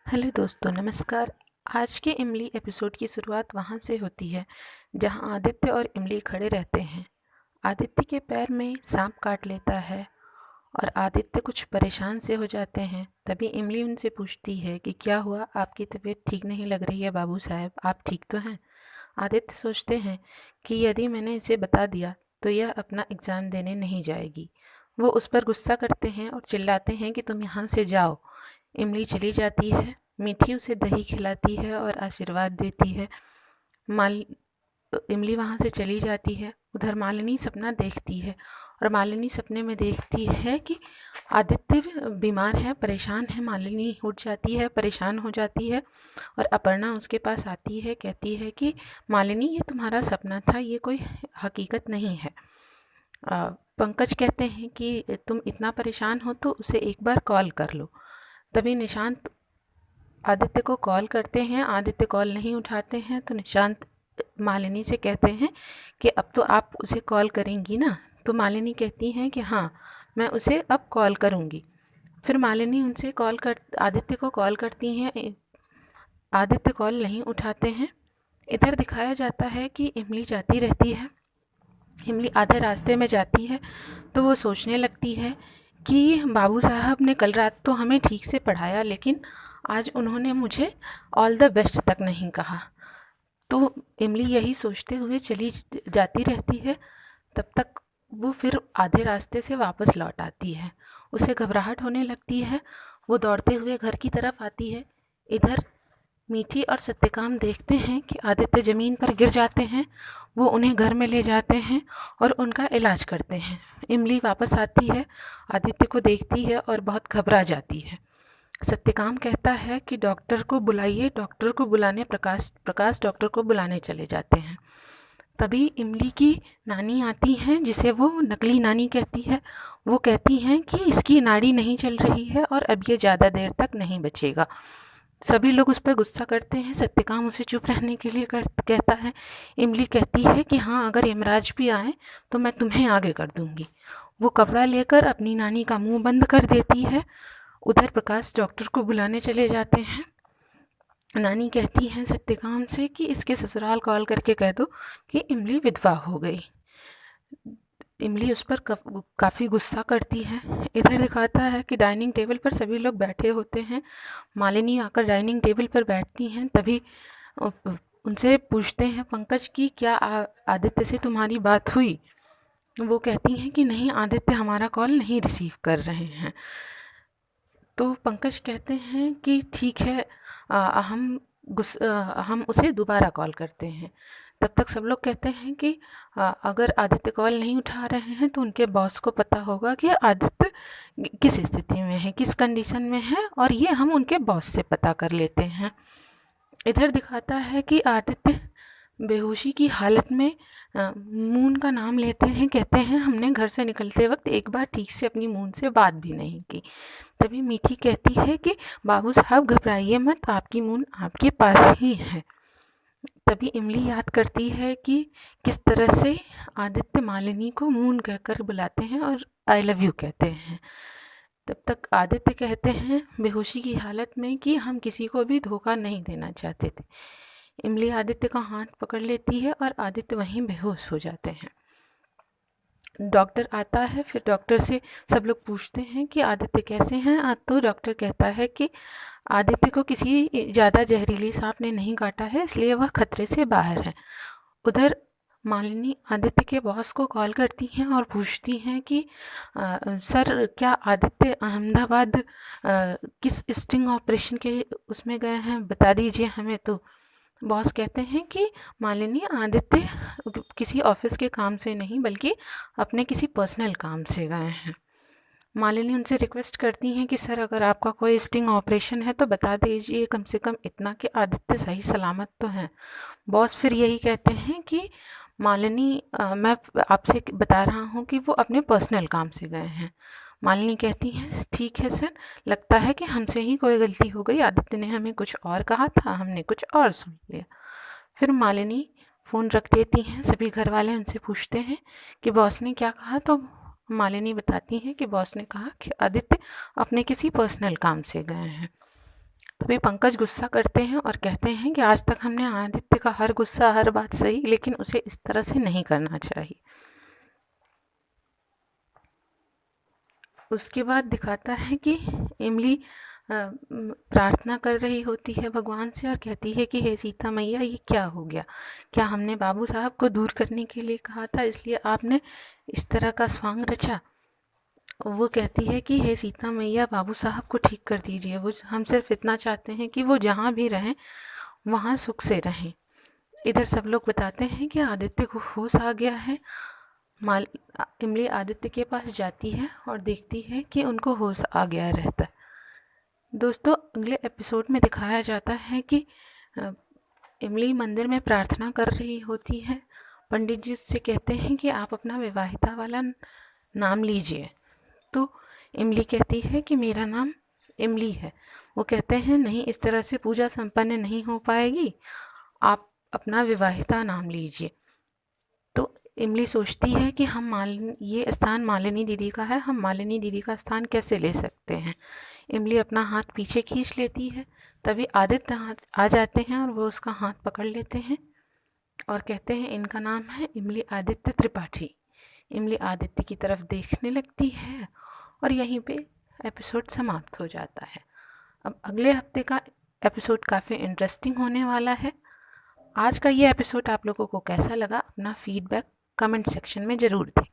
Hello दोस्तों, नमस्कार। आज के इमली एपिसोड की शुरुआत वहाँ से होती है जहाँ आदित्य और इमली खड़े रहते हैं। आदित्य के पैर में सांप काट लेता है और आदित्य कुछ परेशान से हो जाते हैं। तभी इमली उनसे पूछती है कि क्या हुआ, आपकी तबीयत ठीक नहीं लग रही है बाबू साहब, आप ठीक तो हैं? आदित्य सोचते हैं कि यदि मैंने इसे बता दिया तो यह अपना एग्ज़ाम देने नहीं जाएगी। वो उस पर गुस्सा करते हैं और चिल्लाते हैं कि तुम यहाँ से जाओ। इमली चली जाती है। मीठी उसे दही खिलाती है और आशीर्वाद देती है। माल इमली वहाँ से चली जाती है। उधर मालिनी सपना देखती है और मालिनी सपने में देखती है कि आदित्य बीमार है, परेशान है। मालिनी उठ जाती है, परेशान हो जाती है और अपर्णा उसके पास आती है, कहती है कि मालिनी, ये तुम्हारा सपना था, ये कोई हकीकत नहीं है। पंकज कहते हैं कि तुम इतना परेशान हो तो उसे एक बार कॉल कर लो। तभी निशांत आदित्य को कॉल करते हैं। आदित्य कॉल नहीं उठाते हैं तो निशांत मालिनी से कहते हैं कि अब तो आप उसे कॉल करेंगी ना? तो मालिनी कहती हैं कि हाँ, मैं उसे अब कॉल करूँगी। फिर मालिनी उनसे आदित्य को कॉल करती हैं। आदित्य कॉल नहीं उठाते हैं। इधर दिखाया जाता है कि इमली जाती रहती है। इमली आधे रास्ते में जाती है तो वो सोचने लगती है कि बाबू साहब ने कल रात तो हमें ठीक से पढ़ाया, लेकिन आज उन्होंने मुझे ऑल द बेस्ट तक नहीं कहा। तो इमली यही सोचते हुए चली जाती रहती है। तब तक वो फिर आधे रास्ते से वापस लौट आती है। उसे घबराहट होने लगती है। वो दौड़ते हुए घर की तरफ आती है। इधर मीठी और सत्यकाम देखते हैं कि आदित्य ज़मीन पर गिर जाते हैं। वो उन्हें घर में ले जाते हैं और उनका इलाज करते हैं। इमली वापस आती है, आदित्य को देखती है और बहुत घबरा जाती है। सत्यकाम कहता है कि डॉक्टर को बुलाइए। डॉक्टर को बुलाने प्रकाश डॉक्टर को बुलाने चले जाते हैं। तभी इमली की नानी आती हैं, जिसे वो नकली नानी कहती है। वो कहती हैं कि इसकी नाड़ी नहीं चल रही है और अब ये ज़्यादा देर तक नहीं बचेगा। सभी लोग उस पर गुस्सा करते हैं। सत्यकाम उसे चुप रहने के लिए कहता है। इमली कहती है कि हाँ, अगर यमराज भी आए तो मैं तुम्हें आगे कर दूंगी। वो कपड़ा लेकर अपनी नानी का मुंह बंद कर देती है। उधर प्रकाश डॉक्टर को बुलाने चले जाते हैं। नानी कहती हैं सत्यकाम से कि इसके ससुराल कॉल करके कह दो कि इमली विधवा हो गई। इमली उस पर काफ़ी गुस्सा करती है। इधर दिखाता है कि डाइनिंग टेबल पर सभी लोग बैठे होते हैं। मालिनी आकर डाइनिंग टेबल पर बैठती हैं। तभी उनसे पूछते हैं पंकज की क्या आदित्य से तुम्हारी बात हुई? वो कहती हैं कि नहीं, आदित्य हमारा कॉल नहीं रिसीव कर रहे हैं। तो पंकज कहते हैं कि ठीक है, हम उसे दोबारा कॉल करते हैं। तब तक सब लोग कहते हैं कि अगर आदित्य कॉल नहीं उठा रहे हैं तो उनके बॉस को पता होगा कि आदित्य किस स्थिति में है, किस कंडीशन में है, और ये हम उनके बॉस से पता कर लेते हैं। इधर दिखाता है कि आदित्य बेहोशी की हालत में मून का नाम लेते हैं। कहते हैं हमने घर से निकलते वक्त एक बार ठीक से अपनी मून से बात भी नहीं की। तभी मीठी कहती है कि बाबू साहब घबराइए मत, आपकी मून आपके पास ही है। तभी इमली याद करती है कि किस तरह से आदित्य मालिनी को मून कहकर बुलाते हैं और आई लव यू कहते हैं। तब तक आदित्य कहते हैं बेहोशी की हालत में कि हम किसी को भी धोखा नहीं देना चाहते थे। इमली आदित्य का हाथ पकड़ लेती है और आदित्य वहीं बेहोश हो जाते हैं। डॉक्टर आता है। फिर डॉक्टर से सब लोग पूछते हैं कि आदित्य कैसे हैं। तो डॉक्टर कहता है कि आदित्य को किसी ज़्यादा जहरीली सांप ने नहीं काटा है, इसलिए वह खतरे से बाहर है। उधर मालिनी आदित्य के बॉस को कॉल करती हैं और पूछती हैं कि सर, क्या आदित्य अहमदाबाद किस स्टिंग ऑपरेशन के उसमें गए हैं, बता दीजिए हमें। तो बॉस कहते हैं कि मालिनी, आदित्य किसी ऑफिस के काम से नहीं बल्कि अपने किसी पर्सनल काम से गए हैं। मालिनी उनसे रिक्वेस्ट करती हैं कि सर, अगर आपका कोई स्टिंग ऑपरेशन है तो बता दीजिए, कम से कम इतना कि आदित्य सही सलामत तो हैं। बॉस फिर यही कहते हैं कि मालिनी, मैं आपसे बता रहा हूँ कि वो अपने पर्सनल काम से गए हैं। मालिनी कहती है ठीक है सर, लगता है कि हमसे ही कोई गलती हो गई, आदित्य ने हमें कुछ और कहा था, हमने कुछ और सुन लिया। फिर मालिनी फ़ोन रख देती हैं। सभी घर वाले उनसे पूछते हैं कि बॉस ने क्या कहा। तो मालिनी बताती हैं कि बॉस ने कहा कि आदित्य अपने किसी पर्सनल काम से गए हैं। तभी पंकज गुस्सा करते हैं और कहते हैं कि आज तक हमने आदित्य का हर गुस्सा, हर बात सही, लेकिन उसे इस तरह से नहीं करना चाहिए। उसके बाद दिखाता है कि इमली प्रार्थना कर रही होती है भगवान से और कहती है कि हे सीता मैया, ये क्या हो गया? क्या हमने बाबू साहब को दूर करने के लिए कहा था, इसलिए आपने इस तरह का स्वांग रचा? वो कहती है कि हे सीता मैया, बाबू साहब को ठीक कर दीजिए, वो हम सिर्फ इतना चाहते हैं कि वो जहाँ भी रहें वहाँ सुख से रहें। इधर सब लोग बताते हैं कि आदित्य को होश आ गया है। माल इमली आदित्य के पास जाती है और देखती है कि उनको होश आ गया रहता है। दोस्तों, अगले एपिसोड में दिखाया जाता है कि इमली मंदिर में प्रार्थना कर रही होती है। पंडित जी उससे कहते हैं कि आप अपना विवाहिता वाला नाम लीजिए। तो इमली कहती है कि मेरा नाम इमली है। वो कहते हैं नहीं, इस तरह से पूजा संपन्न नहीं हो पाएगी, आप अपना विवाहिता नाम लीजिए। तो इमली सोचती है कि ये स्थान मालिनी दीदी का है, हम मालिनी दीदी का स्थान कैसे ले सकते हैं। इमली अपना हाथ पीछे खींच लेती है। तभी आदित्य आ जाते हैं और वो उसका हाथ पकड़ लेते हैं और कहते हैं इनका नाम है इमली आदित्य त्रिपाठी। इमली आदित्य की तरफ देखने लगती है और यहीं पे एपिसोड समाप्त हो जाता है। अब अगले हफ्ते का एपिसोड काफ़ी इंटरेस्टिंग होने वाला है। आज का ये एपिसोड आप लोगों को कैसा लगा, अपना फीडबैक कमेंट सेक्शन में ज़रूर दें।